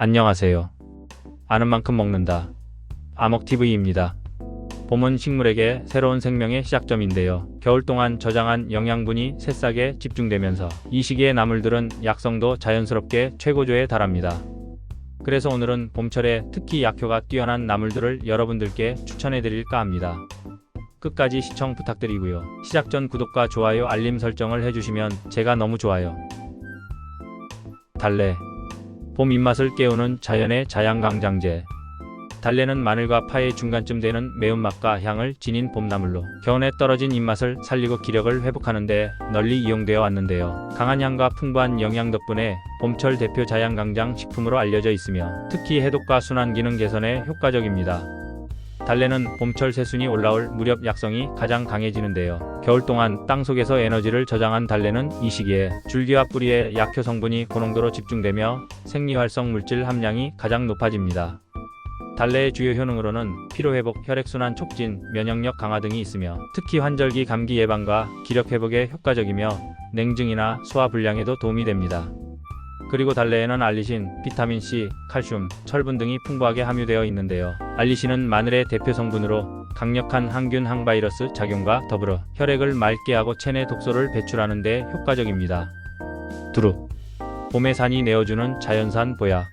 안녕하세요. 아는 만큼 먹는다. 아먹TV입니다. 봄은 식물에게 새로운 생명의 시작점인데요. 겨울 동안 저장한 영양분이 새싹에 집중되면서 이 시기의 나물들은 약성도 자연스럽게 최고조에 달합니다. 그래서 오늘은 봄철에 특히 약효가 뛰어난 나물들을 여러분들께 추천해드릴까 합니다. 끝까지 시청 부탁드리고요. 시작 전 구독과 좋아요 알림 설정을 해주시면 제가 너무 좋아요. 달래. 봄 입맛을 깨우는 자연의 자양강장제. 달래는 마늘과 파의 중간쯤 되는 매운맛과 향을 지닌 봄나물로 겨울에 떨어진 입맛을 살리고 기력을 회복하는 데 널리 이용되어 왔는데요. 강한 향과 풍부한 영양 덕분에 봄철 대표 자양강장 식품으로 알려져 있으며 특히 해독과 순환 기능 개선에 효과적입니다. 달래는 봄철 새순이 올라올 무렵 약성이 가장 강해지는데요. 겨울 동안 땅속에서 에너지를 저장한 달래는 이 시기에 줄기와 뿌리에 약효 성분이 고농도로 집중되며 생리활성 물질 함량이 가장 높아집니다. 달래의 주요 효능으로는 피로회복, 혈액순환 촉진, 면역력 강화 등이 있으며 특히 환절기 감기 예방과 기력회복에 효과적이며 냉증이나 소화불량에도 도움이 됩니다. 그리고 달래에는 알리신, 비타민C, 칼슘, 철분 등이 풍부하게 함유되어 있는데요. 알리신은 마늘의 대표 성분으로 강력한 항균 항바이러스 작용과 더불어 혈액을 맑게 하고 체내 독소를 배출하는 데 효과적입니다. 두릅. 봄의 산이 내어주는 자연산 보약.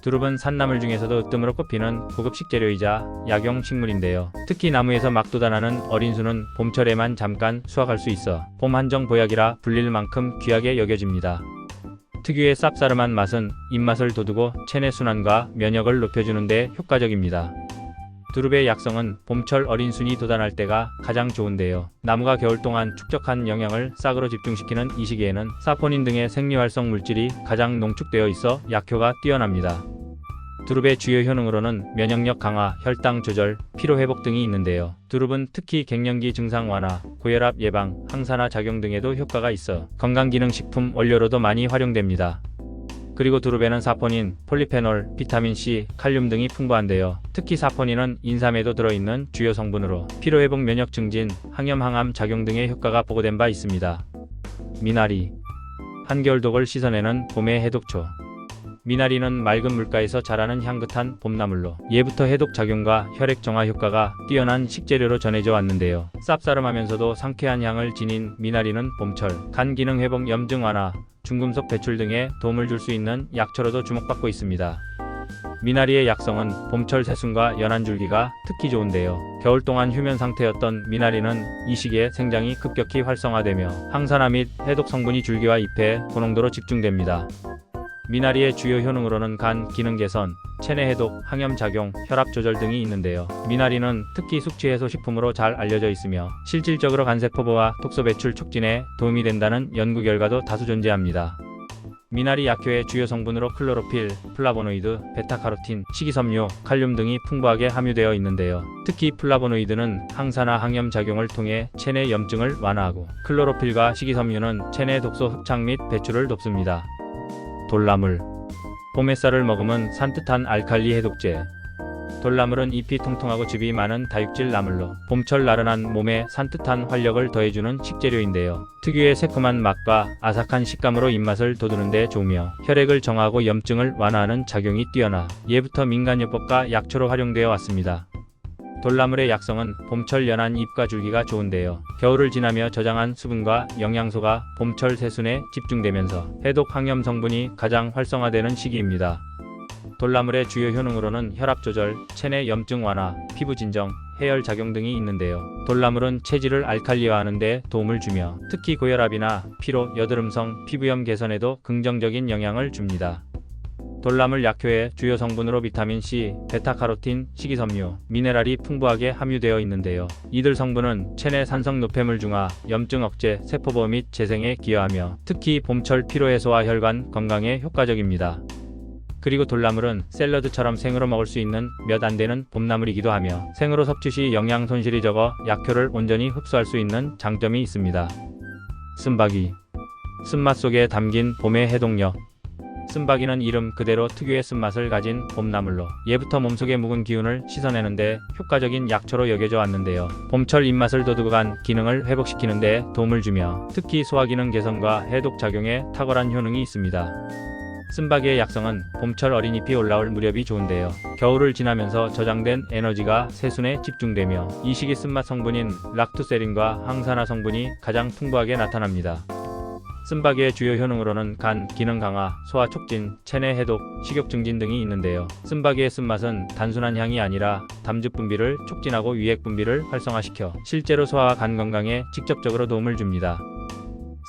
두릅은 산나물 중에서도 으뜸으로 꼽히는 고급 식재료이자 약용 식물인데요. 특히 나무에서 막 돋아나는 어린 수는 봄철에만 잠깐 수확할 수 있어 봄 한정 보약이라 불릴 만큼 귀하게 여겨집니다. 특유의 쌉싸름한 맛은 입맛을 돋우고 체내 순환과 면역을 높여주는 데 효과적입니다. 두릅의 약성은 봄철 어린 순이 돋아날 때가 가장 좋은데요. 나무가 겨울 동안 축적한 영양을 싹으로 집중시키는 이 시기에는 사포닌 등의 생리활성 물질이 가장 농축되어 있어 약효가 뛰어납니다. 두릅의 주요 효능으로는 면역력 강화, 혈당 조절, 피로회복 등이 있는데요. 두릅은 특히 갱년기 증상 완화, 고혈압 예방, 항산화 작용 등에도 효과가 있어 건강기능식품 원료로도 많이 활용됩니다. 그리고 두릅에는 사포닌, 폴리페놀, 비타민C, 칼륨 등이 풍부한데요. 특히 사포닌은 인삼에도 들어있는 주요 성분으로 피로회복 면역 증진, 항염 항암 작용 등의 효과가 보고된 바 있습니다. 미나리. 한겨울 독을 씻어내는 봄의 해독초. 미나리는 맑은 물가에서 자라는 향긋한 봄나물로 예부터 해독 작용과 혈액 정화 효과가 뛰어난 식재료로 전해져 왔는데요. 쌉싸름하면서도 상쾌한 향을 지닌 미나리는 봄철 간 기능 회복, 염증 완화, 중금속 배출 등에 도움을 줄 수 있는 약초로도 주목받고 있습니다. 미나리의 약성은 봄철 새순과 연한 줄기가 특히 좋은데요. 겨울 동안 휴면 상태였던 미나리는 이 시기에 생장이 급격히 활성화되며 항산화 및 해독 성분이 줄기와 잎에 고농도로 집중됩니다. 미나리의 주요 효능으로는 간 기능 개선, 체내 해독, 항염 작용, 혈압 조절 등이 있는데요. 미나리는 특히 숙취 해소 식품으로 잘 알려져 있으며 실질적으로 간세포부와 독소 배출 촉진에 도움이 된다는 연구 결과도 다수 존재합니다. 미나리 약효의 주요 성분으로 클로로필, 플라보노이드, 베타카로틴, 식이섬유, 칼륨 등이 풍부하게 함유되어 있는데요. 특히 플라보노이드는 항산화 항염 작용을 통해 체내 염증을 완화하고 클로로필과 식이섬유는 체내 독소 흡착 및 배출을 돕습니다. 돌나물. 봄 햇살을 머금은 산뜻한 알칼리 해독제. 돌나물은 잎이 통통하고 즙이 많은 다육질 나물로 봄철 나른한 몸에 산뜻한 활력을 더해주는 식재료인데요. 특유의 새콤한 맛과 아삭한 식감으로 입맛을 돋우는 데 좋으며 혈액을 정화하고 염증을 완화하는 작용이 뛰어나 예부터 민간요법과 약초로 활용되어 왔습니다. 돌나물의 약성은 봄철 연한 잎과 줄기가 좋은데요. 겨울을 지나며 저장한 수분과 영양소가 봄철 새순에 집중되면서 해독 항염 성분이 가장 활성화되는 시기입니다. 돌나물의 주요 효능으로는 혈압 조절, 체내 염증 완화, 피부 진정, 해열 작용 등이 있는데요. 돌나물은 체질을 알칼리화하는 데 도움을 주며 특히 고혈압이나 피로, 여드름성, 피부염 개선에도 긍정적인 영향을 줍니다. 돌나물 약효의 주요 성분으로 비타민C, 베타카로틴, 식이섬유, 미네랄이 풍부하게 함유되어 있는데요. 이들 성분은 체내 산성 노폐물 중화, 염증 억제, 세포보호 및 재생에 기여하며 특히 봄철 피로해소와 혈관 건강에 효과적입니다. 그리고 돌나물은 샐러드처럼 생으로 먹을 수 있는 몇 안 되는 봄나물이기도 하며 생으로 섭취 시 영양 손실이 적어 약효를 온전히 흡수할 수 있는 장점이 있습니다. 쓴바귀. 쓴맛 속에 담긴 봄의 해독력. 쓴바귀는 이름 그대로 특유의 쓴맛을 가진 봄나물로 예부터 몸속의 묵은 기운을 씻어내는데 효과적인 약초로 여겨져 왔는데요. 봄철 입맛을 돋우고 간 기능을 회복시키는 데 도움을 주며 특히 소화기능 개선과 해독 작용에 탁월한 효능이 있습니다. 쓴바기의 약성은 봄철 어린잎이 올라올 무렵이 좋은데요. 겨울을 지나면서 저장된 에너지가 새순에 집중되며 이 시기 쓴맛 성분인 락투세린과 항산화 성분이 가장 풍부하게 나타납니다. 쓴바기의 주요 효능으로는 간 기능 강화, 소화 촉진, 체내 해독, 식욕 증진 등이 있는데요. 쓴바기의 쓴맛은 단순한 향이 아니라 담즙 분비를 촉진하고 위액 분비를 활성화시켜 실제로 소화와 간 건강에 직접적으로 도움을 줍니다.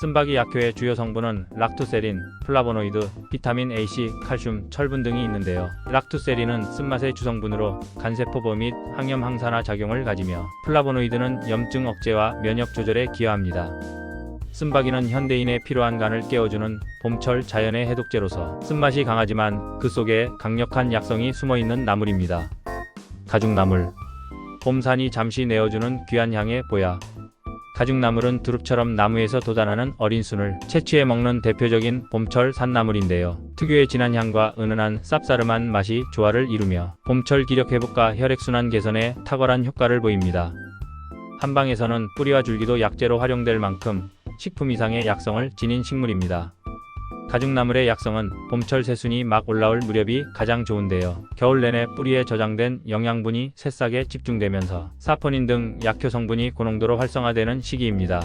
쓴바기 약효의 주요 성분은 락투세린, 플라보노이드, 비타민 A, C, 칼슘, 철분 등이 있는데요. 락투세린은 쓴맛의 주성분으로 간세포 보호 및 항염 항산화 작용을 가지며 플라보노이드는 염증 억제와 면역 조절에 기여합니다. 쓴바기는 현대인에 필요한 간을 깨워주는 봄철 자연의 해독제로서 쓴맛이 강하지만 그 속에 강력한 약성이 숨어있는 나물입니다. 가죽나물. 봄산이 잠시 내어주는 귀한 향의 보야. 가죽나물은 두릅처럼 나무에서 돋아나는 어린 순을 채취해 먹는 대표적인 봄철 산나물인데요. 특유의 진한 향과 은은한 쌉싸름한 맛이 조화를 이루며 봄철 기력 회복과 혈액순환 개선에 탁월한 효과를 보입니다. 한방에서는 뿌리와 줄기도 약재로 활용될 만큼 식품 이상의 약성을 지닌 식물입니다. 가죽나물의 약성은 봄철 새순이 막 올라올 무렵이 가장 좋은데요. 겨울 내내 뿌리에 저장된 영양분이 새싹에 집중되면서 사포닌 등 약효 성분이 고농도로 활성화되는 시기입니다.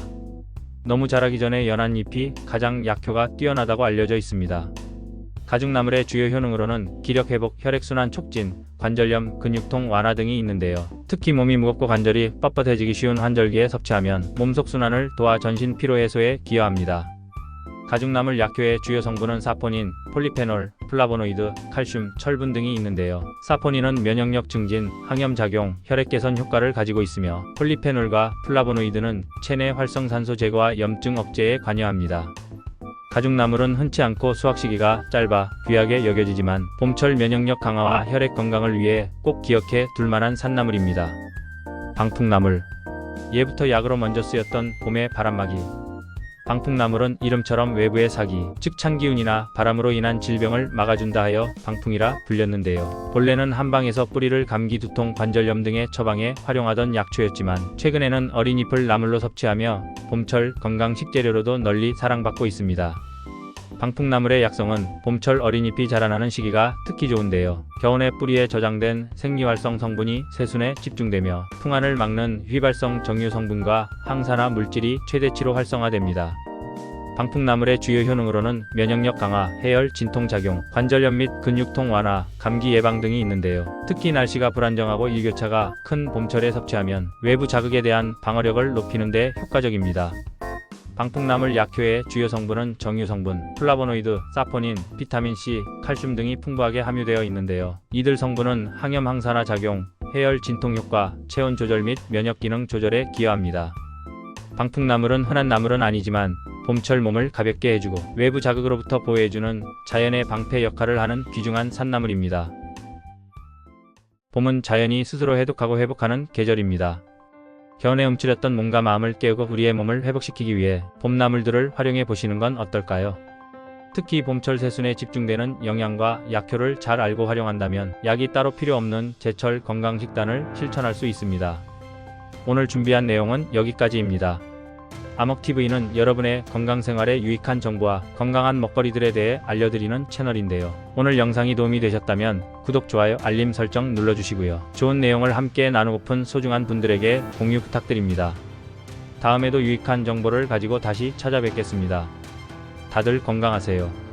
너무 자라기 전에 연한 잎이 가장 약효가 뛰어나다고 알려져 있습니다. 가죽나물의 주요 효능으로는 기력 회복, 혈액순환 촉진, 관절염, 근육통 완화 등이 있는데요. 특히 몸이 무겁고 관절이 뻣뻣해지기 쉬운 환절기에 섭취하면 몸속 순환을 도와 전신 피로 해소에 기여합니다. 가죽나물 약효의 주요 성분은 사포닌, 폴리페놀, 플라보노이드, 칼슘, 철분 등이 있는데요. 사포닌은 면역력 증진, 항염 작용, 혈액 개선 효과를 가지고 있으며 폴리페놀과 플라보노이드는 체내 활성산소 제거와 염증 억제에 관여합니다. 가죽나물은 흔치 않고 수확 시기가 짧아 귀하게 여겨지지만 봄철 면역력 강화와 혈액 건강을 위해 꼭 기억해 둘 만한 산나물입니다. 방풍나물. 예부터 약으로 먼저 쓰였던 봄의 바람막이. 방풍나물은 이름처럼 외부의 사기, 즉 찬기운이나 바람으로 인한 질병을 막아준다 하여 방풍이라 불렸는데요. 본래는 한방에서 뿌리를 감기, 두통, 관절염 등의 처방에 활용하던 약초였지만 최근에는 어린 잎을 나물로 섭취하며 봄철 건강 식재료로도 널리 사랑받고 있습니다. 방풍나물의 약성은 봄철 어린잎이 자라나는 시기가 특히 좋은데요. 겨우내 뿌리에 저장된 생리활성 성분이 새순에 집중되며 풍환을 막는 휘발성 정유 성분과 항산화 물질이 최대치로 활성화됩니다. 방풍나물의 주요 효능으로는 면역력 강화, 해열 진통 작용, 관절염 및 근육통 완화, 감기 예방 등이 있는데요. 특히 날씨가 불안정하고 일교차가 큰 봄철에 섭취하면 외부 자극에 대한 방어력을 높이는 데 효과적입니다. 방풍나물 약효의 주요 성분은 정유 성분, 플라보노이드, 사포닌, 비타민 C, 칼슘 등이 풍부하게 함유되어 있는데요. 이들 성분은 항염 항산화 작용, 해열 진통 효과, 체온 조절 및 면역 기능 조절에 기여합니다. 방풍나물은 흔한 나물은 아니지만 봄철 몸을 가볍게 해주고 외부 자극으로부터 보호해주는 자연의 방패 역할을 하는 귀중한 산나물입니다. 봄은 자연이 스스로 해독하고 회복하는 계절입니다. 겨우내 움츠렸던 몸과 마음을 깨우고 우리의 몸을 회복시키기 위해 봄나물들을 활용해 보시는 건 어떨까요? 특히 봄철 새순에 집중되는 영양과 약효를 잘 알고 활용한다면 약이 따로 필요 없는 제철 건강식단을 실천할 수 있습니다. 오늘 준비한 내용은 여기까지입니다. 아먹TV는 여러분의 건강생활에 유익한 정보와 건강한 먹거리들에 대해 알려드리는 채널인데요. 오늘 영상이 도움이 되셨다면 구독, 좋아요, 알림 설정 눌러주시고요. 좋은 내용을 함께 나누고픈 소중한 분들에게 공유 부탁드립니다. 다음에도 유익한 정보를 가지고 다시 찾아뵙겠습니다. 다들 건강하세요.